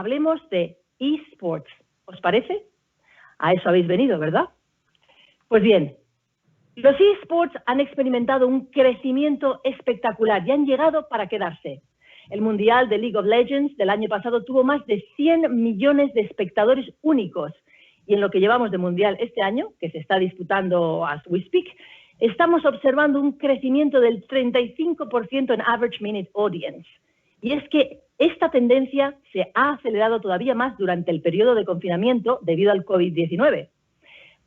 hablemos de eSports. ¿Os parece? A eso habéis venido, ¿verdad? Pues bien, los eSports han experimentado un crecimiento espectacular y han llegado para quedarse. El Mundial de League of Legends del año pasado tuvo más de 100 millones de espectadores únicos. Y en lo que llevamos de Mundial este año, que se está disputando as we speak, estamos observando un crecimiento del 35% en Average Minute Audience. Y es que esta tendencia se ha acelerado todavía más durante el periodo de confinamiento debido al COVID-19.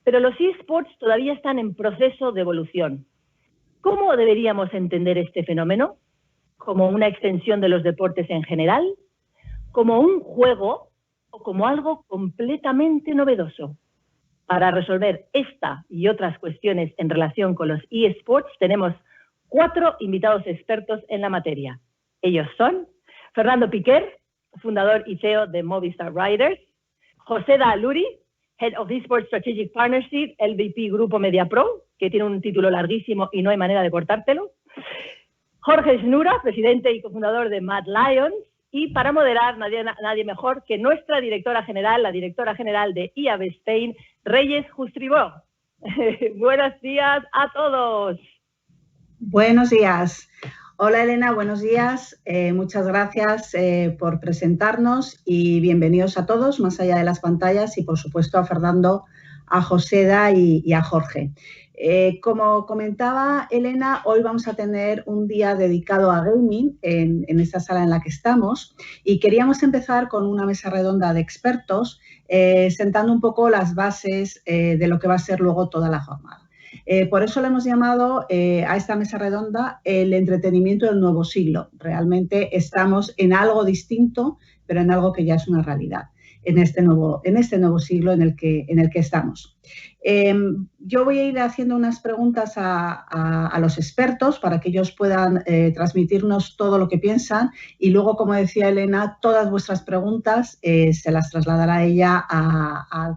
Pero los eSports todavía están en proceso de evolución. ¿Cómo deberíamos entender este fenómeno? ¿Como una extensión de los deportes en general? ¿Como un juego? ¿O como algo completamente novedoso? Para resolver esta y otras cuestiones en relación con los eSports, tenemos 4 invitados expertos en la materia. Ellos son Fernando Piquer, fundador y CEO de Movistar Riders; José Aluri, Head of eSports Strategic Partnership, LVP Grupo MediaPro, que tiene un título larguísimo y no hay manera de cortártelo; Jorge Schnura, presidente y cofundador de Mad Lions; y para moderar, nadie mejor que nuestra directora general, la directora general de IAB Spain, Reyes Justribó. Buenos días a todos. Buenos días. Hola Elena, buenos días. Muchas gracias por presentarnos y bienvenidos a todos, más allá de las pantallas, y por supuesto a Fernando, a Joseda y a Jorge. Como comentaba Elena, hoy vamos a tener un día dedicado a gaming en esta sala en la que estamos, y queríamos empezar con una mesa redonda de expertos, sentando un poco las bases de lo que va a ser luego toda la jornada. Por eso le hemos llamado a esta mesa redonda el entretenimiento del nuevo siglo. Realmente estamos en algo distinto, pero en algo que ya es una realidad en este nuevo siglo en el que estamos. Yo voy a ir haciendo unas preguntas a los expertos para que ellos puedan transmitirnos todo lo que piensan, y luego, como decía Elena, todas vuestras preguntas se las trasladará ella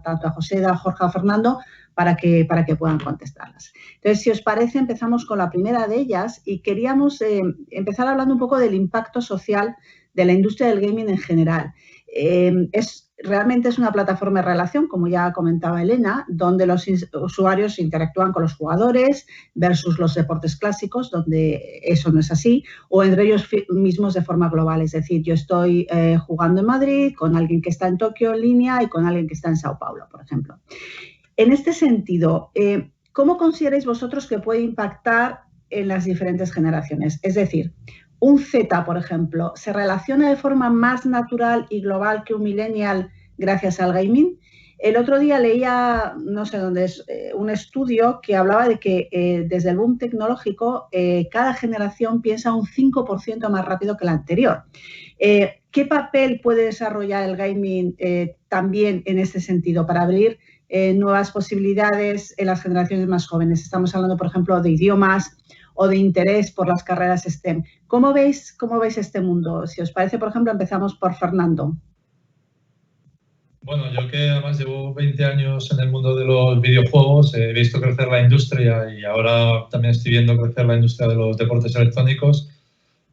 tanto a José, a Jorge, a Fernando, para que puedan contestarlas. Entonces, si os parece, empezamos con la primera de ellas, y queríamos empezar hablando un poco del impacto social de la industria del gaming en general. Realmente es una plataforma de relación, como ya comentaba Elena, donde los usuarios interactúan con los jugadores versus los deportes clásicos, donde eso no es así, o entre ellos mismos de forma global. Es decir, yo estoy jugando en Madrid con alguien que está en Tokio en línea y con alguien que está en Sao Paulo, por ejemplo. En este sentido, ¿cómo consideráis vosotros que puede impactar en las diferentes generaciones? Es decir, un Z, por ejemplo, ¿se relaciona de forma más natural y global que un millennial gracias al gaming? El otro día leía, no sé dónde es, un estudio que hablaba de que desde el boom tecnológico cada generación piensa un 5% más rápido que la anterior. ¿Qué papel puede desarrollar el gaming también en este sentido para abrir nuevas posibilidades en las generaciones más jóvenes? Estamos hablando, por ejemplo, de idiomas o de interés por las carreras STEM. ¿Cómo veis este mundo? Si os parece, por ejemplo, empezamos por Fernando. Bueno, yo que además llevo 20 años en el mundo de los videojuegos, he visto crecer la industria y ahora también estoy viendo crecer la industria de los deportes electrónicos.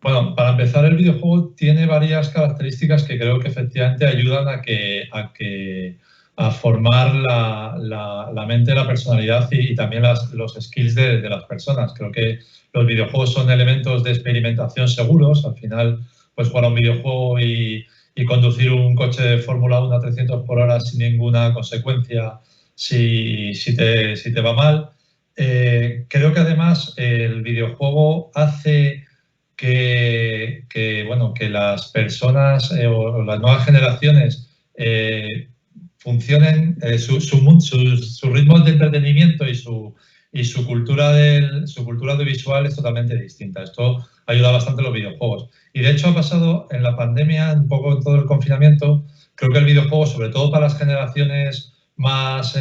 Bueno, para empezar, el videojuego tiene varias características que creo que efectivamente ayudan a formar la mente, la personalidad y también los skills de las personas. Creo que los videojuegos son elementos de experimentación seguros. Al final, pues jugar a un videojuego y conducir un coche de Fórmula 1 a 300 por hora sin ninguna consecuencia si te va mal. Creo que además el videojuego hace que las personas o las nuevas generaciones funcionen, sus ritmos de entretenimiento y su cultura audiovisual es totalmente distinta. Esto ayuda bastante a los videojuegos. Y de hecho ha pasado en la pandemia, un poco en todo el confinamiento, creo que el videojuego, sobre todo para las generaciones más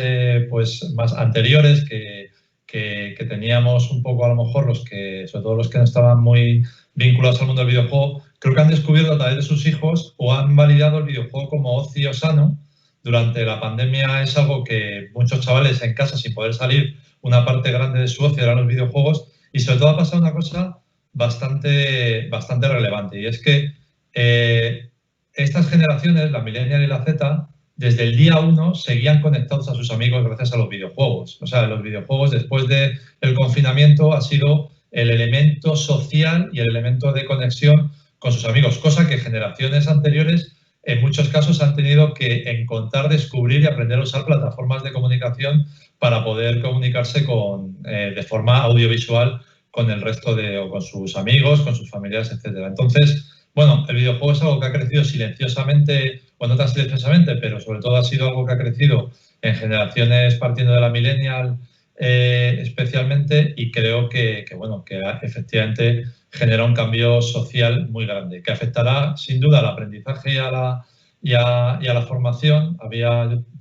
anteriores, que teníamos un poco a lo mejor sobre todo los que no estaban muy vinculados al mundo del videojuego, creo que han descubierto a través de sus hijos o han validado el videojuego como ocio sano. Durante la pandemia es algo que muchos chavales en casa, sin poder salir, una parte grande de su ocio eran los videojuegos, y sobre todo ha pasado una cosa bastante relevante, y es que estas generaciones, la millennial y la Z, desde el día 1 seguían conectados a sus amigos gracias a los videojuegos. O sea, los videojuegos después del confinamiento ha sido el elemento social y el elemento de conexión con sus amigos, cosa que generaciones anteriores en muchos casos han tenido que encontrar, descubrir y aprender a usar plataformas de comunicación para poder comunicarse de forma audiovisual con el resto o con sus amigos, con sus familiares, etcétera. Entonces, bueno, el videojuego es algo que ha crecido silenciosamente, o no tan silenciosamente, pero sobre todo ha sido algo que ha crecido en generaciones partiendo de la millennial especialmente, y creo que efectivamente genera un cambio social muy grande, que afectará sin duda al aprendizaje y a la formación.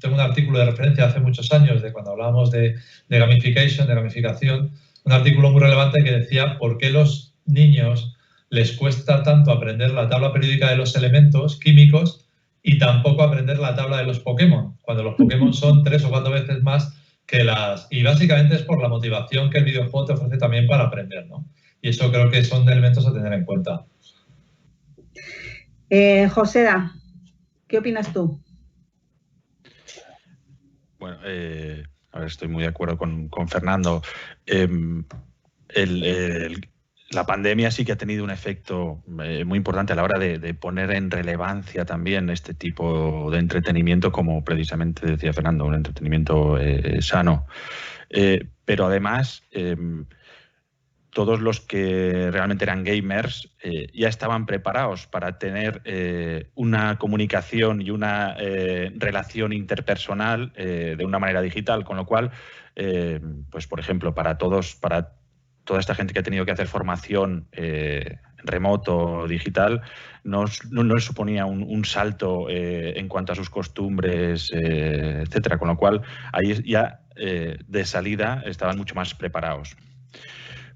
Tengo un artículo de referencia hace muchos años, de cuando hablábamos de gamificación, un artículo muy relevante que decía por qué los niños les cuesta tanto aprender la tabla periódica de los elementos químicos y tampoco aprender la tabla de los Pokémon, cuando los Pokémon son 3 o 4 veces más que las... Y básicamente es por la motivación que el videojuego te ofrece también para aprender, ¿no? Y eso creo que son elementos a tener en cuenta. Joseda, ¿qué opinas tú? Bueno, a ver, estoy muy de acuerdo con Fernando. La pandemia sí que ha tenido un efecto muy importante a la hora de poner en relevancia también este tipo de entretenimiento, como precisamente decía Fernando, un entretenimiento sano. Pero además, todos los que realmente eran gamers ya estaban preparados para tener una comunicación y una relación interpersonal de una manera digital, con lo cual, pues por ejemplo, para toda esta gente que ha tenido que hacer formación remoto, digital, no suponía un salto en cuanto a sus costumbres, etcétera, con lo cual ahí ya de salida estaban mucho más preparados.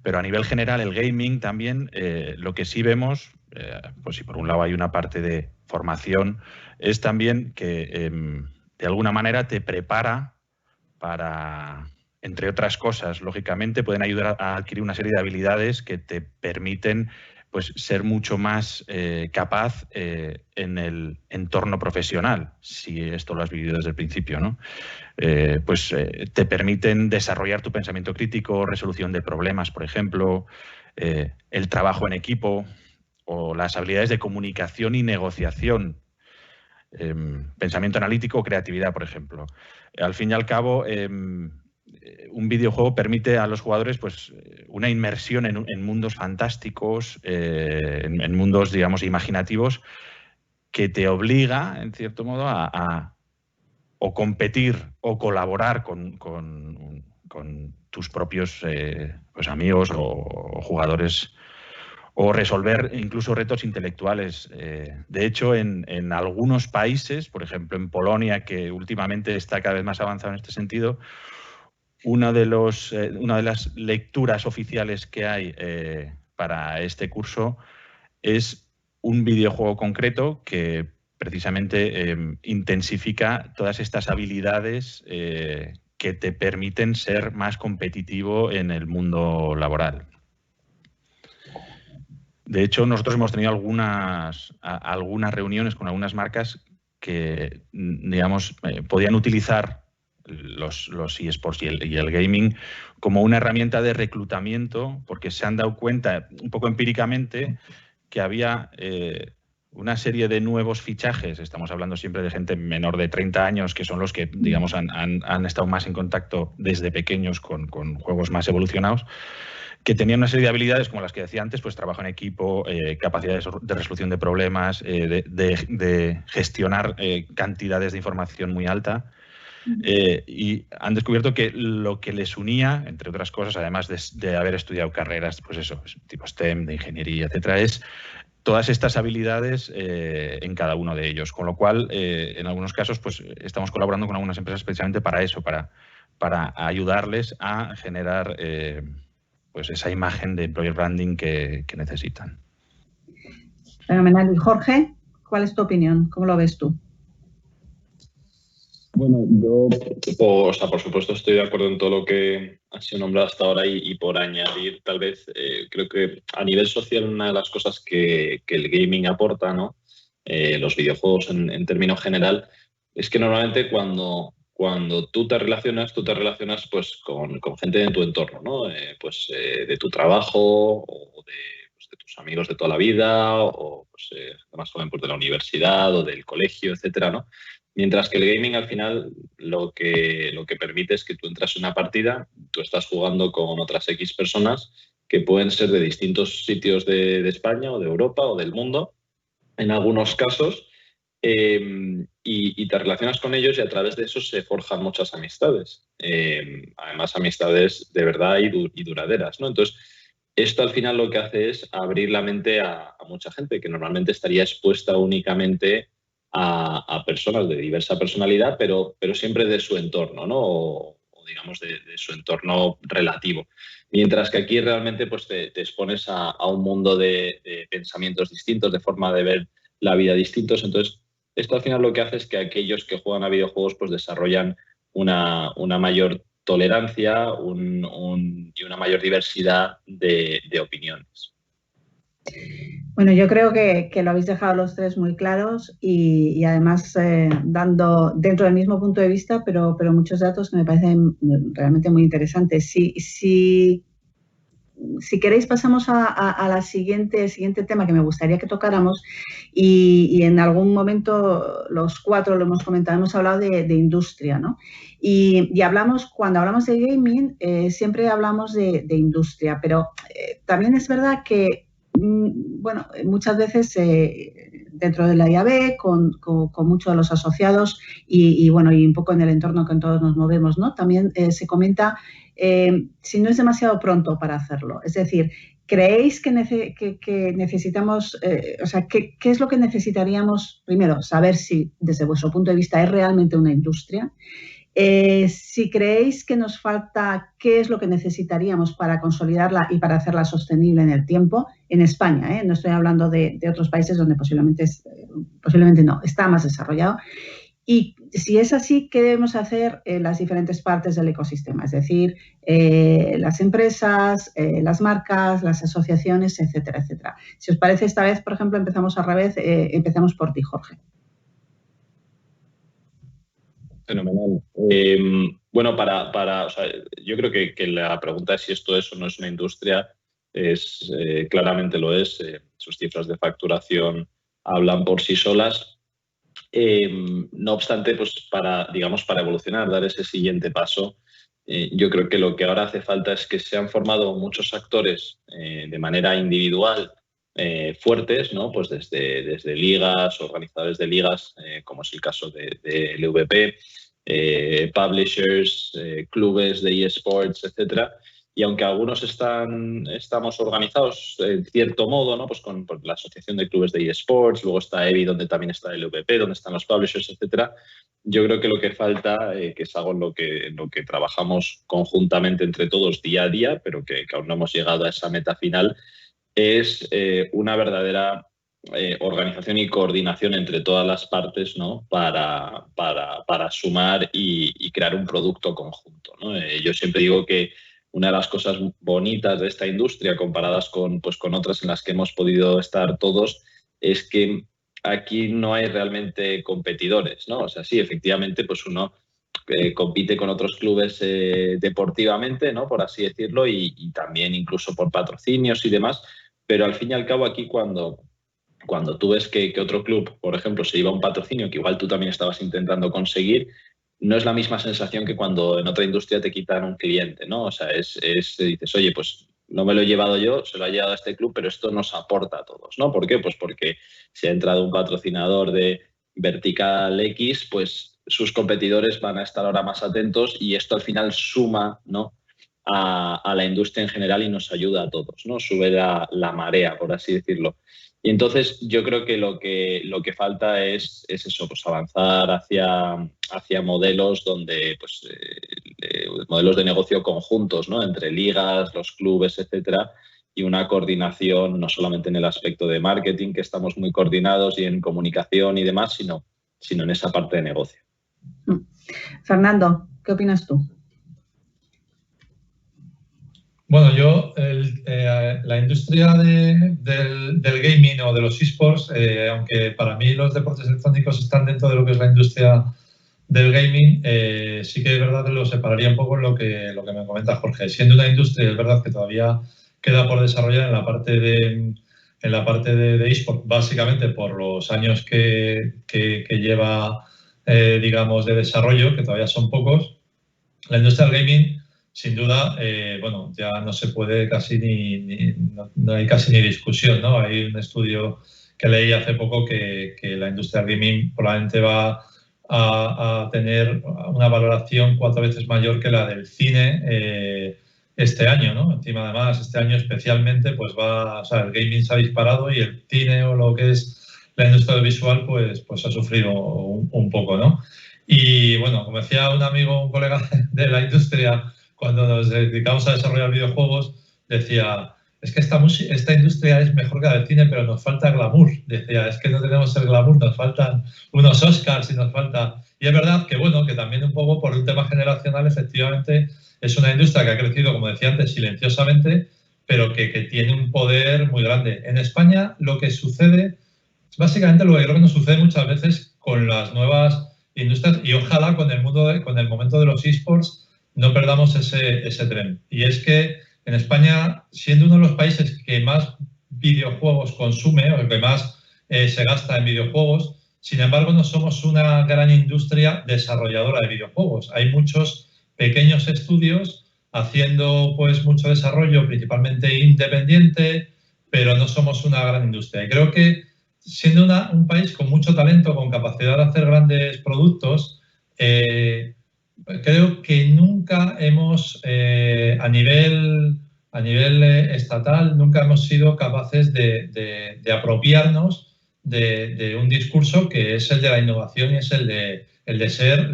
Pero a nivel general, el gaming también, lo que sí vemos, pues si por un lado hay una parte de formación, es también que de alguna manera te prepara para, entre otras cosas, lógicamente, pueden ayudar a adquirir una serie de habilidades que te permiten pues ser mucho más capaz en el entorno profesional, si esto lo has vivido desde el principio, ¿no? Te permiten desarrollar tu pensamiento crítico, resolución de problemas, por ejemplo, el trabajo en equipo o las habilidades de comunicación y negociación, pensamiento analítico o creatividad, por ejemplo. Al fin y al cabo, un videojuego permite a los jugadores pues, una inmersión en mundos fantásticos, en mundos, digamos, imaginativos, que te obliga, en cierto modo, a o competir o colaborar con tus propios pues amigos o jugadores, o resolver incluso retos intelectuales. De hecho, en algunos países, por ejemplo en Polonia, que últimamente está cada vez más avanzado en este sentido, una de las lecturas oficiales que hay para este curso es un videojuego concreto que precisamente intensifica todas estas habilidades que te permiten ser más competitivo en el mundo laboral. De hecho, nosotros hemos tenido algunas reuniones con algunas marcas que, digamos, podían utilizar los eSports y el gaming como una herramienta de reclutamiento, porque se han dado cuenta un poco empíricamente que había una serie de nuevos fichajes. Estamos hablando siempre de gente menor de 30 años, que son los que, digamos, han estado más en contacto desde pequeños con juegos más evolucionados, que tenían una serie de habilidades como las que decía antes, pues trabajo en equipo, capacidades de resolución de problemas, de gestionar cantidades de información muy alta. Y han descubierto que lo que les unía, entre otras cosas, además de haber estudiado carreras, pues eso, tipo STEM, de ingeniería, etcétera, es todas estas habilidades en cada uno de ellos. Con lo cual, en algunos casos, pues estamos colaborando con algunas empresas precisamente para eso, para ayudarles a generar pues esa imagen de employer branding que necesitan. Fenomenal. Y Jorge, ¿cuál es tu opinión? ¿Cómo lo ves tú? Bueno, yo, por supuesto, estoy de acuerdo en todo lo que ha sido nombrado hasta ahora y por añadir, tal vez, creo que a nivel social una de las cosas que el gaming aporta, ¿no?, los videojuegos en términos general, es que normalmente cuando tú te relacionas pues con gente de tu entorno, ¿no? De tu trabajo o de tus amigos de toda la vida o más joven pues de la universidad o del colegio, etcétera, ¿no? Mientras que el gaming al final lo que permite es que tú entras en una partida, tú estás jugando con otras X personas que pueden ser de distintos sitios de España o de Europa o del mundo, en algunos casos, y te relacionas con ellos y a través de eso se forjan muchas amistades. Además, amistades de verdad y duraderas, ¿no? Entonces, esto al final lo que hace es abrir la mente a mucha gente que normalmente estaría expuesta únicamente a personas de diversa personalidad, pero siempre de su entorno, ¿no? O digamos, de su entorno relativo. Mientras que aquí realmente pues, te expones a un mundo de pensamientos distintos, de forma de ver la vida distintos. Entonces, esto al final lo que hace es que aquellos que juegan a videojuegos pues desarrollan una mayor tolerancia y una mayor diversidad de opiniones. Bueno, yo creo que lo habéis dejado los tres muy claros y además dando dentro del mismo punto de vista, pero muchos datos que me parecen realmente muy interesantes. Si queréis pasamos a la siguiente tema que me gustaría que tocáramos y en algún momento los cuatro lo hemos comentado, hemos hablado de industria, ¿no? Y cuando hablamos de gaming siempre hablamos de industria, pero también es verdad que bueno, muchas veces dentro de la IAB, con muchos de los asociados y bueno, y un poco en el entorno que todos nos movemos, ¿no? También se comenta si no es demasiado pronto para hacerlo. Es decir, ¿creéis que necesitamos, o sea, qué es lo que necesitaríamos? Primero, saber si desde vuestro punto de vista es realmente una industria. Si creéis que nos falta, ¿qué es lo que necesitaríamos para consolidarla y para hacerla sostenible en el tiempo? En España, no estoy hablando de otros países donde posiblemente no, está más desarrollado. Y si es así, ¿qué debemos hacer en las diferentes partes del ecosistema? Es decir, las empresas, las marcas, las asociaciones, etcétera, etcétera. Si os parece, esta vez, por ejemplo, empezamos al revés, empezamos por ti, Jorge. Fenomenal. Bueno, o sea, yo creo que la pregunta de si esto es o no es una industria claramente lo es. Sus cifras de facturación hablan por sí solas. No obstante, pues para evolucionar, dar ese siguiente paso, yo creo que lo que ahora hace falta es que se han formado muchos actores de manera individual fuertes, ¿no? Pues desde ligas, organizadores de ligas, como es el caso de LVP, publishers, clubes de eSports, etcétera. Y aunque algunos estamos organizados en cierto modo, ¿no? Pues con la Asociación de Clubes de eSports, luego está EVI, donde también está el LVP, donde están los publishers, etcétera. Yo creo que lo que falta, que es algo en lo que trabajamos conjuntamente entre todos día a día, pero que aún no hemos llegado a esa meta final, es una verdadera organización y coordinación entre todas las partes, ¿no? para sumar y crear un producto conjunto, ¿no? Yo siempre digo que una de las cosas bonitas de esta industria comparadas con otras en las que hemos podido estar todos es que aquí no hay realmente competidores, ¿no? O sea, sí, efectivamente, pues uno compite con otros clubes deportivamente, ¿no? Por así decirlo, y también incluso por patrocinios y demás, pero al fin y al cabo aquí cuando tú ves que otro club, por ejemplo, se lleva un patrocinio que igual tú también estabas intentando conseguir, no es la misma sensación que cuando en otra industria te quitan un cliente, ¿no? O sea, dices, oye, pues no me lo he llevado yo, se lo ha llevado a este club, pero esto nos aporta a todos, ¿no? ¿Por qué? Pues porque si ha entrado un patrocinador de vertical X, pues sus competidores van a estar ahora más atentos y esto al final suma, ¿no? a la industria en general y nos ayuda a todos, ¿no? Sube la marea, por así decirlo. Y entonces yo creo que lo que falta es eso, pues avanzar hacia modelos donde, pues, modelos de negocio conjuntos, ¿no? Entre ligas, los clubes, etcétera, y una coordinación no solamente en el aspecto de marketing, que estamos muy coordinados, y en comunicación y demás, sino en esa parte de negocio. Fernando, ¿qué opinas tú? Bueno, yo, la industria del gaming o de los esports, aunque para mí los deportes electrónicos están dentro de lo que es la industria del gaming, sí que es verdad que lo separaría un poco en lo que me comenta Jorge. Siendo una industria, es verdad que todavía queda por desarrollar en la parte de esports, básicamente por los años que lleva, digamos, de desarrollo, que todavía son pocos. La industria del gaming, sin duda, bueno, ya no se puede casi no hay casi ni discusión, ¿no? Hay un estudio que leí hace poco que la industria del gaming probablemente va a tener una valoración 4 veces mayor que la del cine este año, ¿no? Encima, además, este año especialmente, pues o sea, el gaming se ha disparado y el cine o lo que es la industria visual, pues ha sufrido un poco, ¿no? Y bueno, como decía un amigo, un colega de la industria, cuando nos dedicamos a desarrollar videojuegos, decía, es que esta industria es mejor que la del cine, pero nos falta glamour. Decía, es que no tenemos el glamour, nos faltan unos Oscars y nos falta... Y es verdad que, bueno, que también un poco por un tema generacional, efectivamente, es una industria que ha crecido, como decía antes, silenciosamente, pero que tiene un poder muy grande. En España lo que sucede, básicamente lo que creo que nos sucede muchas veces con las nuevas industrias, y ojalá con el momento de los esports no perdamos ese tren. Y es que en España, siendo uno de los países que más videojuegos consume o que más se gasta en videojuegos, sin embargo no somos una gran industria desarrolladora de videojuegos. Hay muchos pequeños estudios haciendo pues mucho desarrollo, principalmente independiente, pero no somos una gran industria. Y creo que siendo un país con mucho talento, con capacidad de hacer grandes productos, creo que nunca hemos, a nivel estatal, nunca hemos sido capaces de apropiarnos de un discurso que es el de la innovación y es el de ser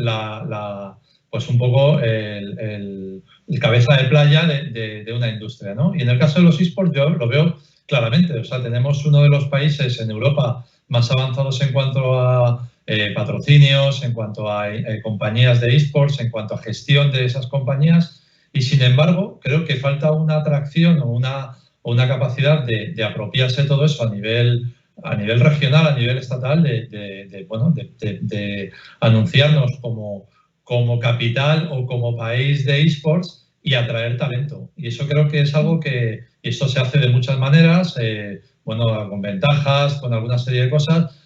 pues un poco el cabeza de playa de una industria, ¿no? Y en el caso de los esports yo lo veo claramente. O sea, tenemos uno de los países en Europa más avanzados en cuanto a patrocinios, en cuanto a compañías de esports, en cuanto a gestión de esas compañías, y sin embargo creo que falta una atracción o una capacidad de apropiarse de todo eso a nivel regional, a nivel estatal, de anunciarnos como capital o como país de esports y atraer talento. Y eso creo que es algo que esto se hace de muchas maneras, bueno, con ventajas, con alguna serie de cosas,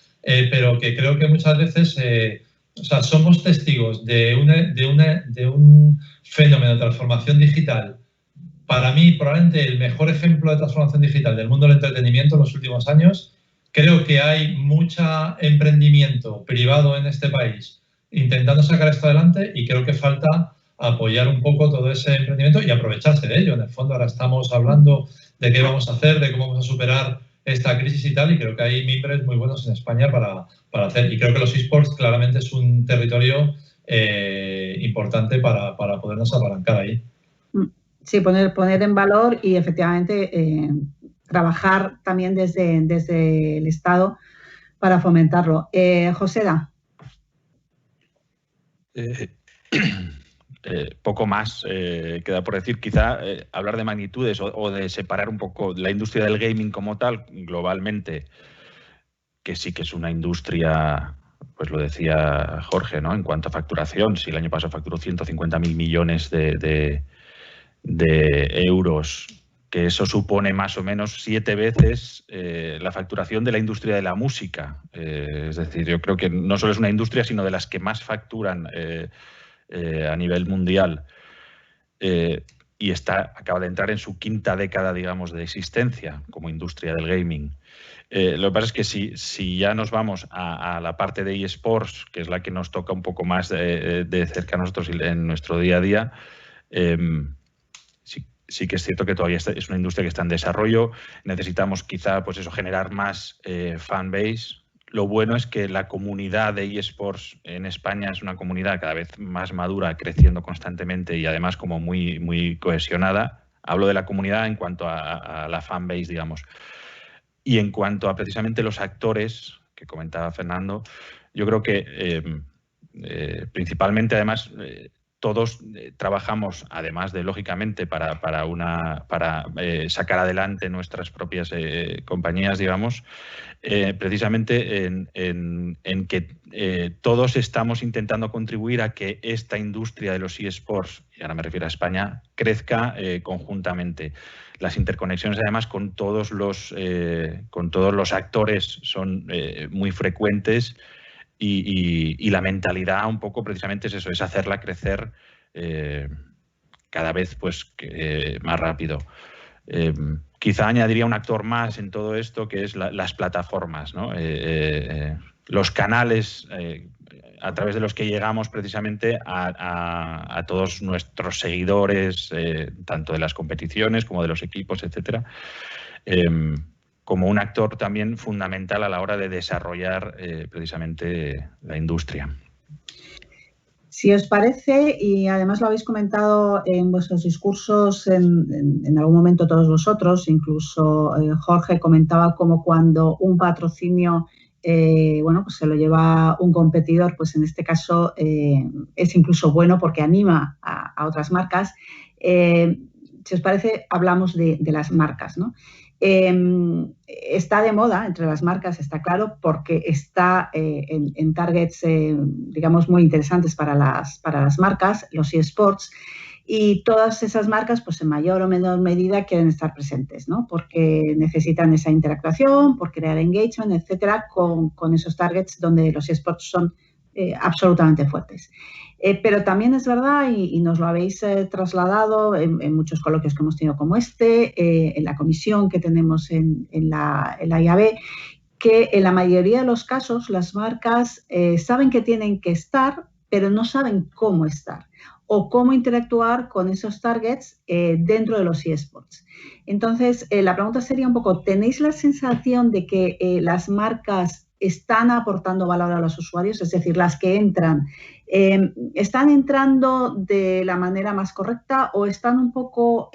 pero que creo que muchas veces o sea, somos testigos de un fenómeno de transformación digital. Para mí, probablemente el mejor ejemplo de transformación digital del mundo del entretenimiento en los últimos años. Creo que hay mucho emprendimiento privado en este país intentando sacar esto adelante y creo que falta apoyar un poco todo ese emprendimiento y aprovecharse de ello. En el fondo ahora estamos hablando de qué vamos a hacer, de cómo vamos a superar esta crisis y tal, y creo que hay mimbres muy buenos en España para hacer. Y creo que los esports claramente es un territorio importante para podernos apalancar ahí. Sí, poner en valor y efectivamente trabajar también desde el Estado para fomentarlo. Joseda. Poco más queda por decir. Quizá hablar de magnitudes o de separar un poco la industria del gaming como tal, globalmente, que sí que es una industria, pues lo decía Jorge, ¿no? En cuanto a facturación, si el año pasado facturó 150.000 millones de euros, que eso supone más o menos 7 veces la facturación de la industria de la música. Es decir, yo creo que no solo es una industria, sino de las que más facturan a nivel mundial, y acaba de entrar en su 5ª década, digamos, de existencia como industria del gaming. Lo que pasa es que si ya nos vamos a la parte de eSports, que es la que nos toca un poco más de cerca a nosotros en nuestro día a día, sí que es cierto que todavía es una industria que está en desarrollo. Necesitamos quizá pues eso, generar más fanbase. Lo bueno es que la comunidad de eSports en España es una comunidad cada vez más madura, creciendo constantemente y además como muy, muy cohesionada. Hablo de la comunidad en cuanto a la fanbase, digamos. Y en cuanto a precisamente los actores que comentaba Fernando, yo creo que principalmente además todos trabajamos, además de, lógicamente, para sacar adelante nuestras propias compañías, digamos, precisamente en que todos estamos intentando contribuir a que esta industria de los eSports, y ahora me refiero a España, crezca conjuntamente. Las interconexiones, además, con todos los actores son muy frecuentes. Y la mentalidad un poco precisamente es eso, es hacerla crecer cada vez pues, más rápido. Quizá añadiría un actor más en todo esto, que es las plataformas, ¿no? Los canales a través de los que llegamos precisamente a todos nuestros seguidores, tanto de las competiciones como de los equipos, etcétera. Como un actor también fundamental a la hora de desarrollar precisamente la industria. Si os parece, y además lo habéis comentado en vuestros discursos en algún momento todos vosotros, incluso Jorge comentaba como cuando un patrocinio pues se lo lleva un competidor, pues en este caso es incluso bueno porque anima a otras marcas. Si os parece, hablamos de las marcas, ¿no? Está de moda entre las marcas, está claro, porque está en targets, digamos, muy interesantes para las marcas, los eSports, y todas esas marcas, pues en mayor o menor medida, quieren estar presentes, ¿no? Porque necesitan esa interactuación, por crear engagement, etcétera, con esos targets donde los eSports son absolutamente fuertes. Pero también es verdad, y nos lo habéis trasladado en muchos coloquios que hemos tenido como en la comisión que tenemos en la IAB, que en la mayoría de los casos las marcas saben que tienen que estar, pero no saben cómo estar o cómo interactuar con esos targets dentro de los eSports. Entonces, la pregunta sería un poco, ¿tenéis la sensación de que las marcas están aportando valor a los usuarios? Es decir, las que entran, ¿están entrando de la manera más correcta o están un poco,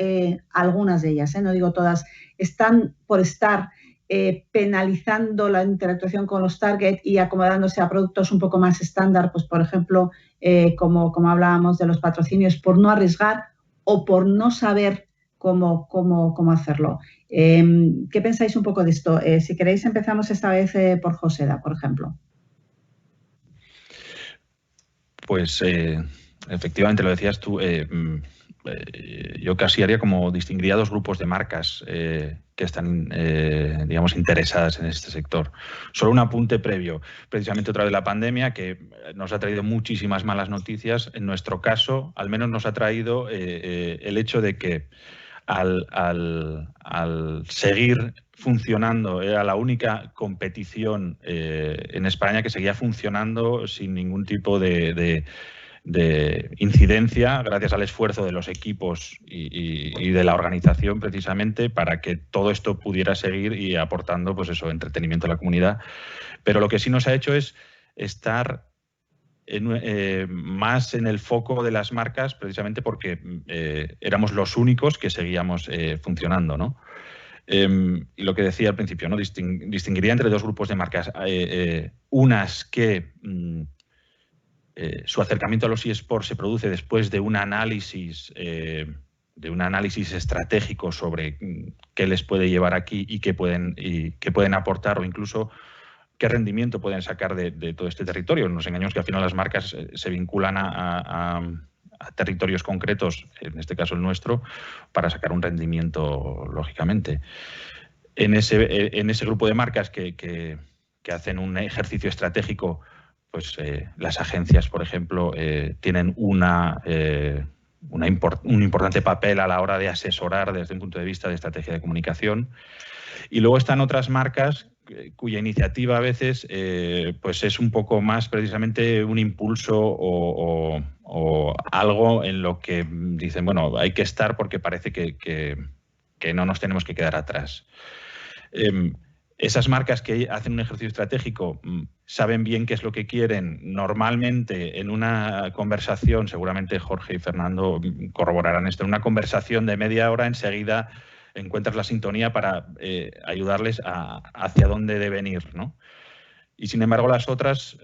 algunas de ellas, no digo todas, están por estar penalizando la interactuación con los target y acomodándose a productos un poco más estándar, pues por ejemplo, como hablábamos de los patrocinios, por no arriesgar o por no saber cómo hacerlo? ¿Qué pensáis un poco de esto? Si queréis, empezamos esta vez por Joseda, por ejemplo. Pues efectivamente, lo decías tú, yo casi haría como distinguiría dos grupos de marcas que están, digamos, interesadas en este sector. Solo un apunte previo, precisamente otra vez la pandemia, que nos ha traído muchísimas malas noticias. En nuestro caso, al menos nos ha traído el hecho de que al seguir funcionando, era la única competición en España que seguía funcionando sin ningún tipo de incidencia, gracias al esfuerzo de los equipos y de la organización precisamente para que todo esto pudiera seguir y aportando, pues eso, entretenimiento a la comunidad. Pero lo que sí nos ha hecho es estar más en el foco de las marcas, precisamente porque éramos los únicos que seguíamos funcionando, ¿no? Y lo que decía al principio, ¿no? Distinguiría entre dos grupos de marcas. Unas que su acercamiento a los eSports se produce después de un análisis estratégico sobre qué les puede llevar aquí y qué pueden aportar, o incluso qué rendimiento pueden sacar de todo este territorio. No nos engañemos que al final las marcas se vinculan a territorios concretos, en este caso el nuestro, para sacar un rendimiento, lógicamente. En ese grupo de marcas que hacen un ejercicio estratégico, pues las agencias, por ejemplo, tienen un importante papel a la hora de asesorar desde un punto de vista de estrategia de comunicación. Y luego están otras marcas cuya iniciativa a veces pues es un poco más precisamente un impulso o algo en lo que dicen, bueno, hay que estar porque parece que no nos tenemos que quedar atrás. Esas marcas que hacen un ejercicio estratégico saben bien qué es lo que quieren. Normalmente en una conversación, seguramente Jorge y Fernando corroborarán esto, en una conversación de media hora enseguida encuentras la sintonía para ayudarles hacia dónde deben ir, ¿no? Y sin embargo las otras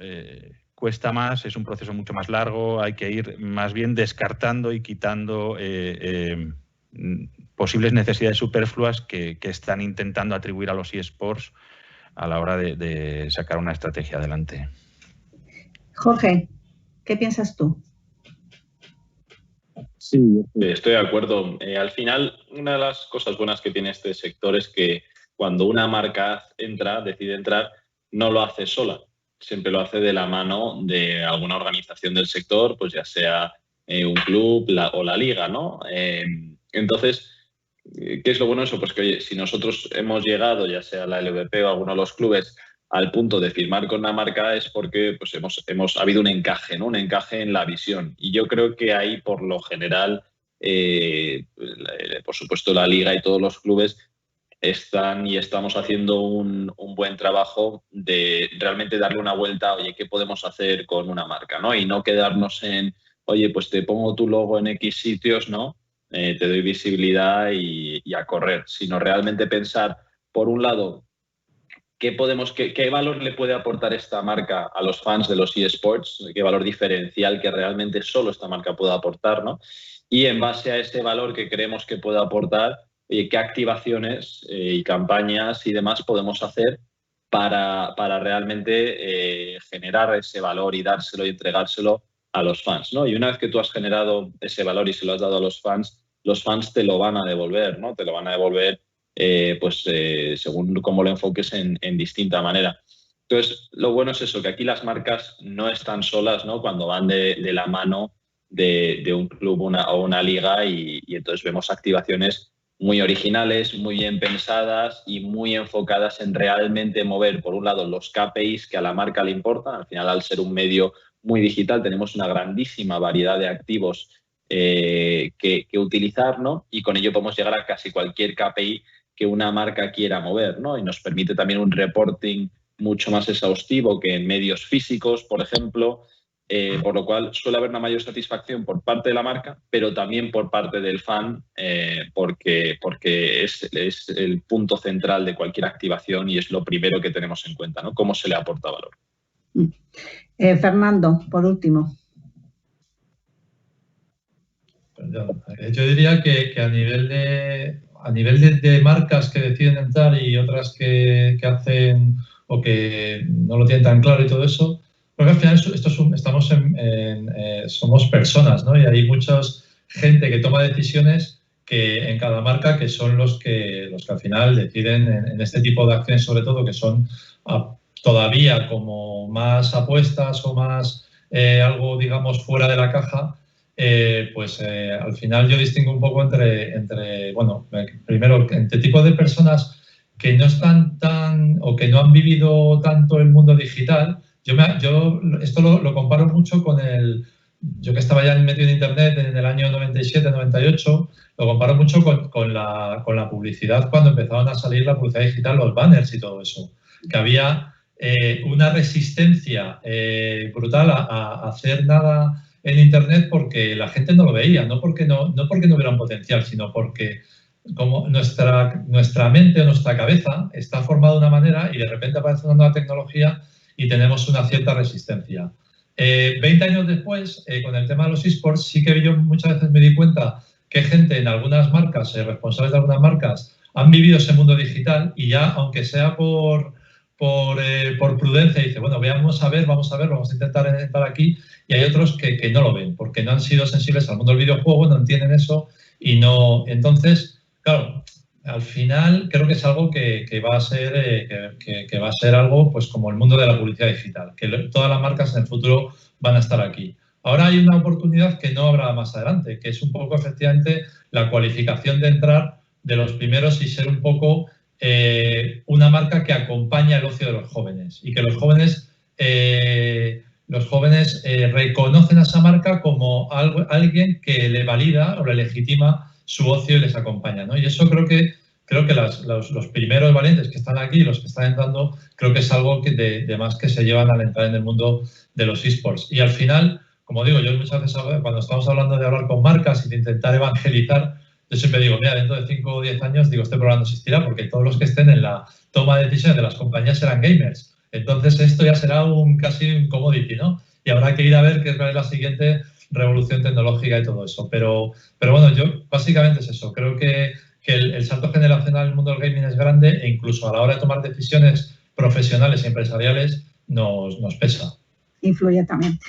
cuesta más, es un proceso mucho más largo, hay que ir más bien descartando y quitando posibles necesidades superfluas que están intentando atribuir a los eSports a la hora de sacar una estrategia adelante. Jorge, ¿qué piensas tú? Sí, estoy de acuerdo. Al final, una de las cosas buenas que tiene este sector es que cuando una marca decide entrar, no lo hace sola. Siempre lo hace de la mano de alguna organización del sector, pues ya sea un club o la liga, ¿no? Entonces, ¿qué es lo bueno de eso? Pues que, oye, si nosotros hemos llegado, ya sea la LVP o alguno de los clubes, al punto de firmar con una marca es porque pues ha habido un encaje, ¿no? Un encaje en la visión. Y yo creo que ahí, por lo general, por supuesto, la liga y todos los clubes estamos haciendo un buen trabajo de realmente darle una vuelta, oye, ¿qué podemos hacer con una marca, ¿no? Y no quedarnos en, oye, pues te pongo tu logo en X sitios, ¿no? Te doy visibilidad y a correr, sino realmente pensar, por un lado, ¿qué valor le puede aportar esta marca a los fans de los eSports? ¿Qué valor diferencial que realmente solo esta marca puede aportar, ¿no? Y en base a ese valor que creemos que puede aportar, qué activaciones y campañas y demás podemos hacer para realmente generar ese valor y dárselo y entregárselo a los fans, ¿no? Y una vez que tú has generado ese valor y se lo has dado a los fans te lo van a devolver, ¿no? Te lo van a devolver según cómo lo enfoques en distinta manera. Entonces, lo bueno es eso, que aquí las marcas no están solas, ¿no? Cuando van de la mano de un club o una liga y entonces vemos activaciones muy originales, muy bien pensadas y muy enfocadas en realmente mover, por un lado, los KPIs que a la marca le importan. Al final, al ser un medio muy digital, tenemos una grandísima variedad de activos que utilizar, ¿no? Y con ello podemos llegar a casi cualquier KPI que una marca quiera mover, ¿no? Y nos permite también un reporting mucho más exhaustivo que en medios físicos, por ejemplo, por lo cual suele haber una mayor satisfacción por parte de la marca, pero también por parte del fan, porque es el punto central de cualquier activación y es lo primero que tenemos en cuenta, ¿no? Cómo se le aporta valor. Fernando, por último. Yo diría que a nivel de marcas que deciden entrar y otras que hacen o que no lo tienen tan claro y todo eso, porque al final somos personas, ¿no? Y hay mucha gente que toma decisiones que en cada marca que son los que al final deciden en este tipo de acciones, sobre todo, que son todavía como más apuestas o más algo, digamos, fuera de la caja. Al final yo distingo un poco primero, entre tipo de personas que no están o que no han vivido tanto el mundo digital. Yo esto lo comparo mucho con yo que estaba ya en medio de Internet en el año 97, 98, lo comparo mucho con la publicidad cuando empezaron a salir la publicidad digital, los banners y todo eso, que había una resistencia brutal a hacer nada en Internet porque la gente no lo veía, no porque no hubiera un potencial, sino porque como nuestra mente o nuestra cabeza está formada de una manera y de repente aparece una nueva tecnología y tenemos una cierta resistencia. 20 años después, con el tema de los eSports, sí que yo muchas veces me di cuenta que gente en algunas marcas, responsables de algunas marcas, han vivido ese mundo digital y ya, aunque sea por prudencia, dice, bueno, vamos a ver, vamos a intentar entrar aquí. Y hay otros que no lo ven, porque no han sido sensibles al mundo del videojuego, no entienden eso y no. Entonces, claro, al final creo que es algo que va a ser algo pues como el mundo de la publicidad digital, que todas las marcas en el futuro van a estar aquí. Ahora hay una oportunidad que no habrá más adelante, que es un poco efectivamente la cualificación de entrar de los primeros y ser un poco una marca que acompaña el ocio de los jóvenes y que los jóvenes reconocen a esa marca como alguien que le valida o le legitima su ocio y les acompaña, ¿no? Y eso creo que los primeros valientes que están aquí, los que están entrando, creo que es algo de más que se llevan al entrar en el mundo de los eSports. Y al final, como digo, yo muchas veces cuando estamos hablando de hablar con marcas y de intentar evangelizar, yo siempre digo, mira, dentro de 5 o 10 años, este programa no existirá porque todos los que estén en la toma de decisiones de las compañías serán gamers. Entonces esto ya será casi un commodity, ¿no? Y habrá que ir a ver qué es la siguiente revolución tecnológica y todo eso. Pero bueno, yo básicamente es eso. Creo que el salto generacional en el mundo del gaming es grande e incluso a la hora de tomar decisiones profesionales y empresariales nos pesa. Influye también.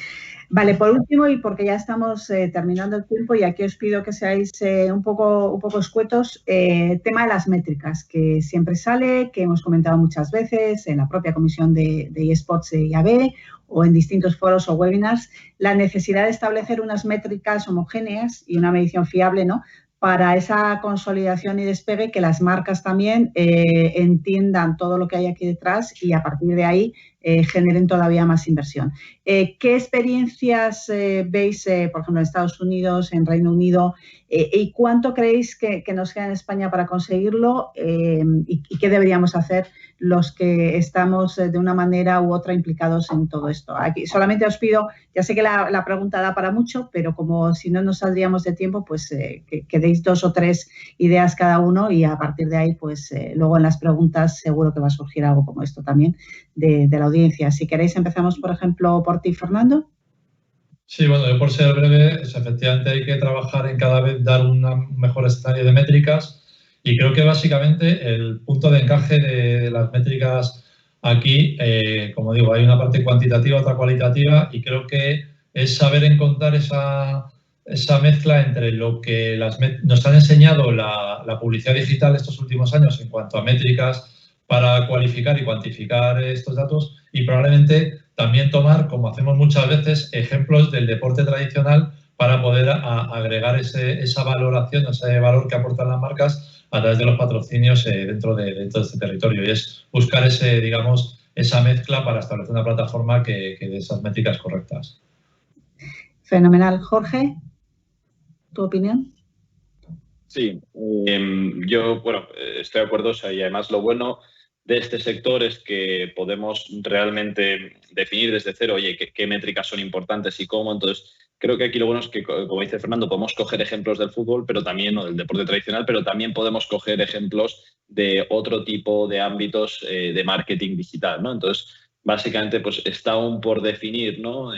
Vale, por último, y porque ya estamos terminando el tiempo, y aquí os pido que seáis un poco escuetos, tema de las métricas, que siempre sale, que hemos comentado muchas veces en la propia comisión de eSports de IAB o en distintos foros o webinars, la necesidad de establecer unas métricas homogéneas y una medición fiable, ¿no?, para esa consolidación y despegue, que las marcas también entiendan todo lo que hay aquí detrás y a partir de ahí generen todavía más inversión. ¿Qué experiencias veis, por ejemplo, en Estados Unidos, en Reino Unido, y cuánto creéis que nos queda en España para conseguirlo y qué deberíamos hacer los que estamos de una manera u otra implicados en todo esto? Aquí solamente os pido, ya sé que la pregunta da para mucho, pero como si no nos saldríamos de tiempo, pues que deis 2 o 3 ideas cada uno y a partir de ahí, pues luego en las preguntas seguro que va a surgir algo como esto también de la audiencia. Si queréis, empezamos, por ejemplo, por ti, Fernando. Sí, bueno, yo por ser breve, efectivamente hay que trabajar en cada vez dar un mejor escenario de métricas y creo que básicamente el punto de encaje de las métricas aquí, como digo, hay una parte cuantitativa, otra cualitativa y creo que es saber encontrar esa mezcla entre lo que nos han enseñado la publicidad digital estos últimos años en cuanto a métricas para cualificar y cuantificar estos datos y probablemente también tomar, como hacemos muchas veces, ejemplos del deporte tradicional para poder agregar esa valoración, ese valor que aportan las marcas a través de los patrocinios dentro de este territorio. Y es buscar esa mezcla para establecer una plataforma que dé esas métricas correctas. Fenomenal. Jorge, ¿tu opinión? Sí, yo, estoy de acuerdo, y además lo bueno de este sector es que podemos realmente definir desde cero, oye, qué métricas son importantes y cómo. Entonces, creo que aquí lo bueno es que, como dice Fernando, podemos coger ejemplos del fútbol, pero también, o del deporte tradicional, pero también podemos coger ejemplos de otro tipo de ámbitos de marketing digital, ¿no? Entonces, básicamente, pues está aún por definir, ¿no?,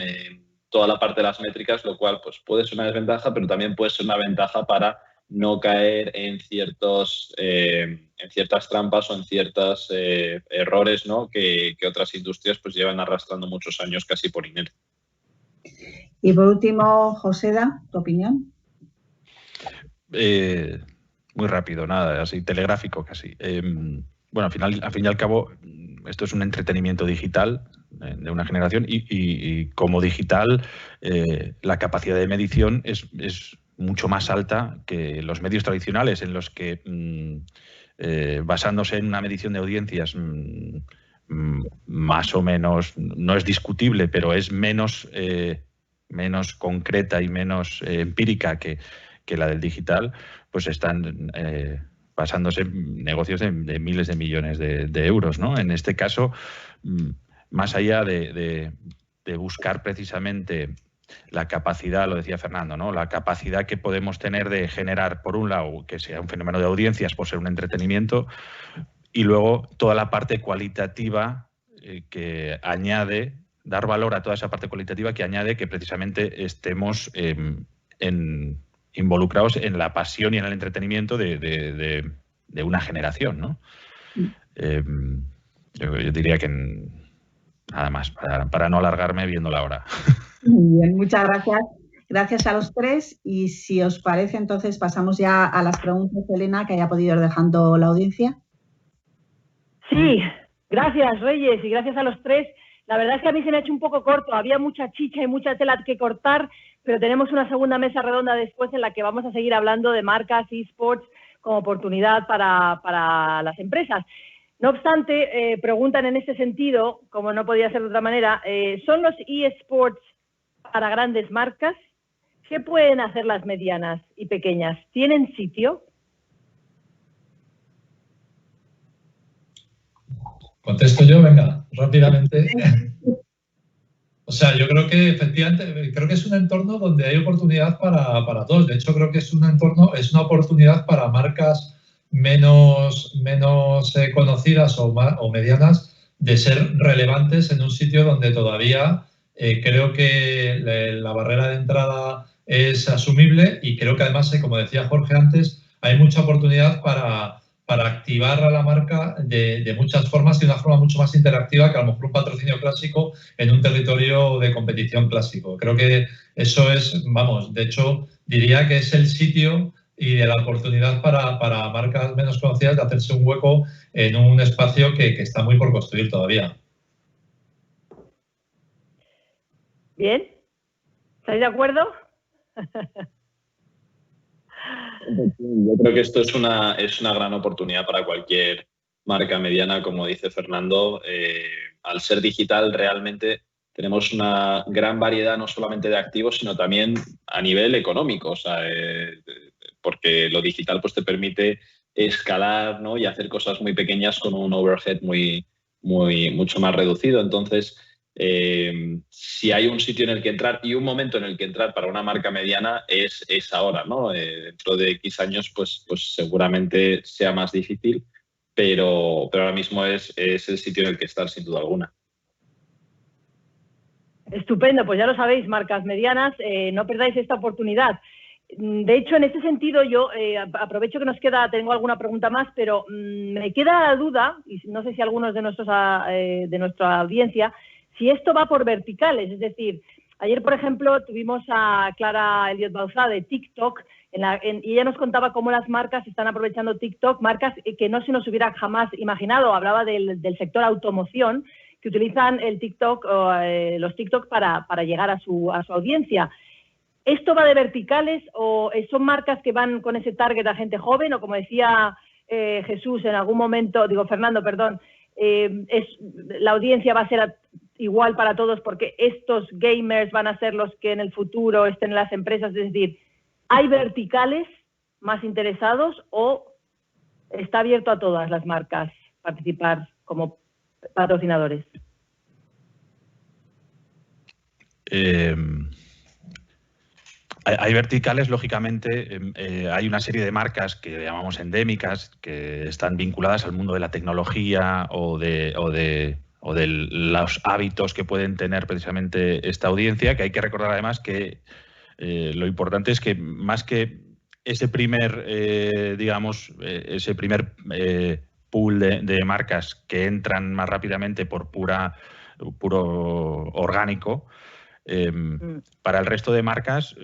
toda la parte de las métricas, lo cual pues puede ser una desventaja, pero también puede ser una ventaja para no caer en ciertas trampas o en ciertos errores, ¿no?, que otras industrias pues llevan arrastrando muchos años casi por inercia. Y por último, Joseda, ¿tu opinión? Muy rápido, nada, así telegráfico casi. Bueno, al fin y al cabo, esto es un entretenimiento digital de una generación y como digital, la capacidad de medición es mucho más alta que los medios tradicionales en los que, basándose en una medición de audiencias más o menos, no es discutible, pero es menos concreta y menos empírica que la del digital, pues están basándose en negocios de miles de millones de euros, ¿no? En este caso, más allá de buscar precisamente la capacidad, lo decía Fernando, ¿no?, la capacidad que podemos tener de generar, por un lado, que sea un fenómeno de audiencias por ser un entretenimiento, y luego toda la parte cualitativa que añade, dar valor a toda esa parte cualitativa que añade que precisamente estemos involucrados en la pasión y en el entretenimiento de una generación, ¿no? Yo diría que nada más, para no alargarme viendo la hora. Muy bien, muchas gracias. Gracias a los tres y si os parece, entonces pasamos ya a las preguntas, Elena, que haya podido ir dejando la audiencia. Sí, gracias, Reyes, y gracias a los tres. La verdad es que a mí se me ha hecho un poco corto, había mucha chicha y mucha tela que cortar, pero tenemos una segunda mesa redonda después en la que vamos a seguir hablando de marcas eSports como oportunidad para las empresas. No obstante, preguntan en este sentido, como no podía ser de otra manera, ¿son los eSports para grandes marcas? ¿Qué pueden hacer las medianas y pequeñas? ¿Tienen sitio? Contesto yo, venga, rápidamente. O sea, yo creo que efectivamente, creo que es un entorno donde hay oportunidad para todos. De hecho, creo que es una oportunidad para marcas menos conocidas o medianas de ser relevantes en un sitio donde todavía creo que la barrera de entrada es asumible y creo que además, como decía Jorge antes, hay mucha oportunidad para activar a la marca de muchas formas y de una forma mucho más interactiva que a lo mejor un patrocinio clásico en un territorio de competición clásico. Creo que eso es, vamos, de hecho, diría que es el sitio y de la oportunidad para marcas menos conocidas de hacerse un hueco en un espacio que está muy por construir todavía. Bien, ¿estáis de acuerdo? Yo creo que esto es una gran oportunidad para cualquier marca mediana, como dice Fernando. Al ser digital, realmente tenemos una gran variedad no solamente de activos, sino también a nivel económico. O sea, porque lo digital pues, te permite escalar, ¿no? Y hacer cosas muy pequeñas con un overhead mucho más reducido. Entonces, si hay un sitio en el que entrar y un momento en el que entrar para una marca mediana es ahora, ¿no? Dentro de X años pues seguramente sea más difícil, pero ahora mismo es el sitio en el que estar sin duda alguna. Estupendo, pues ya lo sabéis, marcas medianas, no perdáis esta oportunidad. De hecho, en este sentido, yo aprovecho que nos queda, tengo alguna pregunta más, pero me queda la duda, y no sé si algunos de nuestra audiencia, si esto va por verticales. Es decir, ayer, por ejemplo, tuvimos a Clara Elliot Bauzá de TikTok, y ella nos contaba cómo las marcas están aprovechando TikTok, marcas que no se nos hubiera jamás imaginado. Hablaba del sector automoción, que utilizan el TikTok, los TikTok para llegar a su audiencia. ¿Esto va de verticales o son marcas que van con ese target a gente joven? O como decía Jesús en algún momento, Fernando, perdón, la audiencia va a ser igual para todos porque estos gamers van a ser los que en el futuro estén en las empresas. Es decir, ¿hay verticales más interesados o está abierto a todas las marcas participar como patrocinadores? Hay verticales, lógicamente. Hay una serie de marcas que llamamos endémicas, que están vinculadas al mundo de la tecnología o de los hábitos que pueden tener precisamente esta audiencia, que hay que recordar además que lo importante es que más que ese primer, pool de marcas que entran más rápidamente por puro orgánico, para el resto de marcas,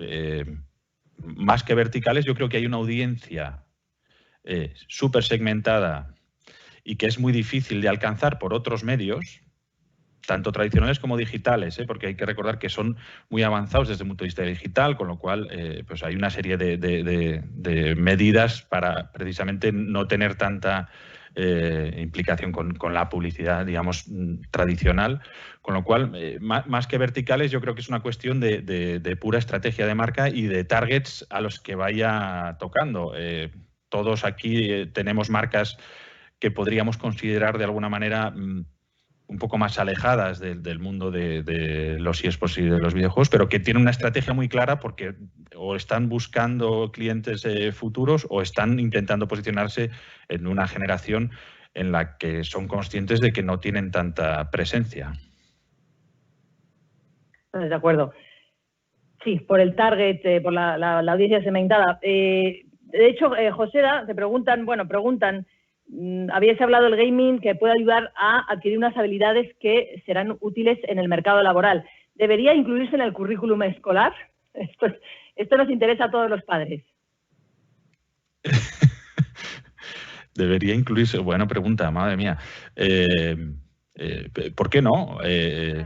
más que verticales, yo creo que hay una audiencia súper segmentada y que es muy difícil de alcanzar por otros medios, tanto tradicionales como digitales, porque hay que recordar que son muy avanzados desde el punto de vista digital, con lo cual pues hay una serie de medidas para precisamente no tener tanta implicación con la publicidad, digamos, tradicional, con lo cual, más que verticales, yo creo que es una cuestión de pura estrategia de marca y de targets a los que vaya tocando. Todos aquí tenemos marcas que podríamos considerar de alguna manera un poco más alejadas del mundo de los eSports y de los videojuegos, pero que tienen una estrategia muy clara porque o están buscando clientes futuros o están intentando posicionarse en una generación en la que son conscientes de que no tienen tanta presencia. De acuerdo. Sí, por el target, por la audiencia segmentada. De hecho, Joseda, te preguntan, habíais hablado del gaming que puede ayudar a adquirir unas habilidades que serán útiles en el mercado laboral. ¿Debería incluirse en el currículum escolar? Esto nos interesa a todos los padres. Debería incluirse. Buena pregunta, madre mía. ¿Por qué no?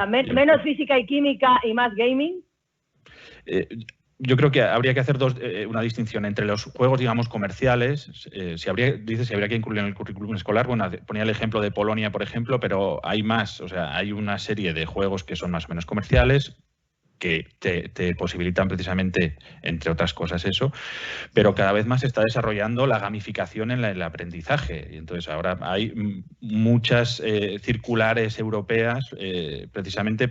¿Menos física y química y más gaming? Yo creo que habría que hacer una distinción entre los juegos, digamos, comerciales. Si habría que incluir en el currículum escolar. Bueno, ponía el ejemplo de Polonia, por ejemplo, pero hay más. O sea, hay una serie de juegos que son más o menos comerciales, que te posibilitan precisamente, entre otras cosas, eso, pero cada vez más se está desarrollando la gamificación en el aprendizaje. Y entonces ahora hay muchas circulares europeas precisamente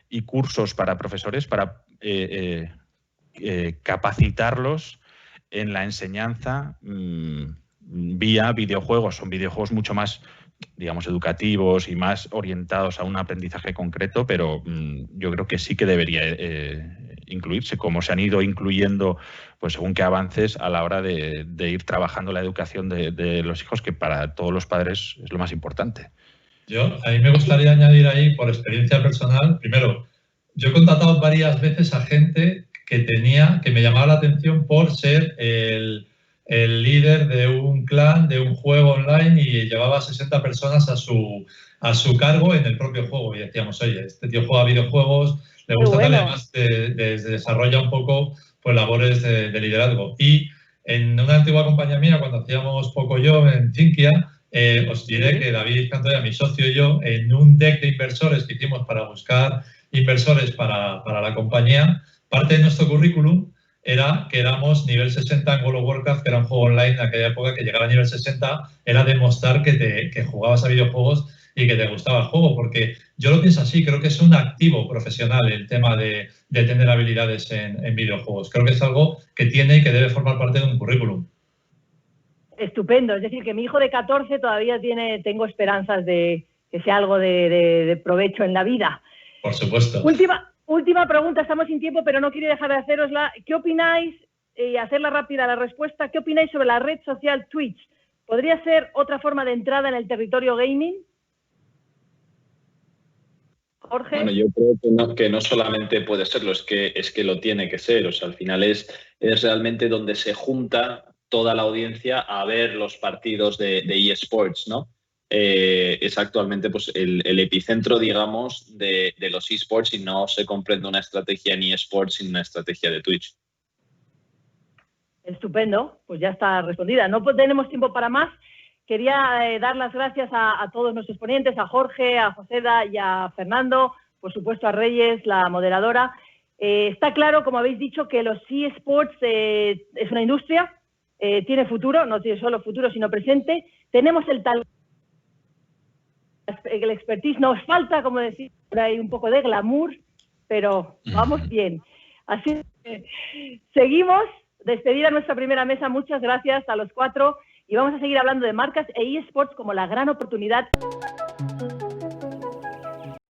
y cursos para profesores para capacitarlos en la enseñanza vía videojuegos. Son videojuegos mucho más digamos, educativos y más orientados a un aprendizaje concreto, pero yo creo que sí que debería incluirse, como se han ido incluyendo, pues según qué avances a la hora de ir trabajando la educación de los hijos, que para todos los padres es lo más importante. A mí me gustaría añadir ahí, por experiencia personal, primero, yo he contratado varias veces a gente que me llamaba la atención por ser el líder de un clan, de un juego online, y llevaba 60 personas a su cargo en el propio juego. Y decíamos, oye, este tío juega videojuegos, le gusta tal, además desarrolla un poco pues labores de liderazgo. Y en una antigua compañía mía, cuando hacíamos Pocoyo en Cinquia, os diré que David Cantoya, mi socio, y yo, en un deck de inversores que hicimos para buscar inversores para la compañía, parte de nuestro currículum era que éramos nivel 60 en World of Warcraft, que era un juego online en aquella época. Que llegar a nivel 60 era demostrar que jugabas a videojuegos y que te gustaba el juego, porque yo lo pienso así, creo que es un activo profesional el tema de tener habilidades en videojuegos. Creo que es algo que tiene y que debe formar parte de un currículum. Estupendo, es decir, que mi hijo de 14 todavía tengo esperanzas de que sea algo de provecho en la vida. Por supuesto. Última pregunta, estamos sin tiempo, pero no quiero dejar de hacerosla. ¿Qué opináis, y hacerla rápida la respuesta, qué opináis sobre la red social Twitch? ¿Podría ser otra forma de entrada en el territorio gaming? Jorge. Bueno, yo creo que no solamente puede serlo, es que lo tiene que ser. O sea, al final es realmente donde se junta toda la audiencia a ver los partidos de eSports, ¿no? Es actualmente pues, el epicentro, digamos, de los eSports, y no se comprende una estrategia en eSports sin una estrategia de Twitch. Estupendo, pues ya está respondida. No tenemos tiempo para más. Quería dar las gracias a todos nuestros ponentes, a Jorge, a Joseda y a Fernando, por supuesto a Reyes, la moderadora. Está claro, como habéis dicho, que los eSports es una industria, tiene futuro, no tiene solo futuro, sino presente. Tenemos el talento, el expertise, nos falta, como decir, hay un poco de glamour, pero vamos bien. Así que seguimos, despedir a nuestra primera mesa, muchas gracias a los 4, y vamos a seguir hablando de marcas e eSports como la gran oportunidad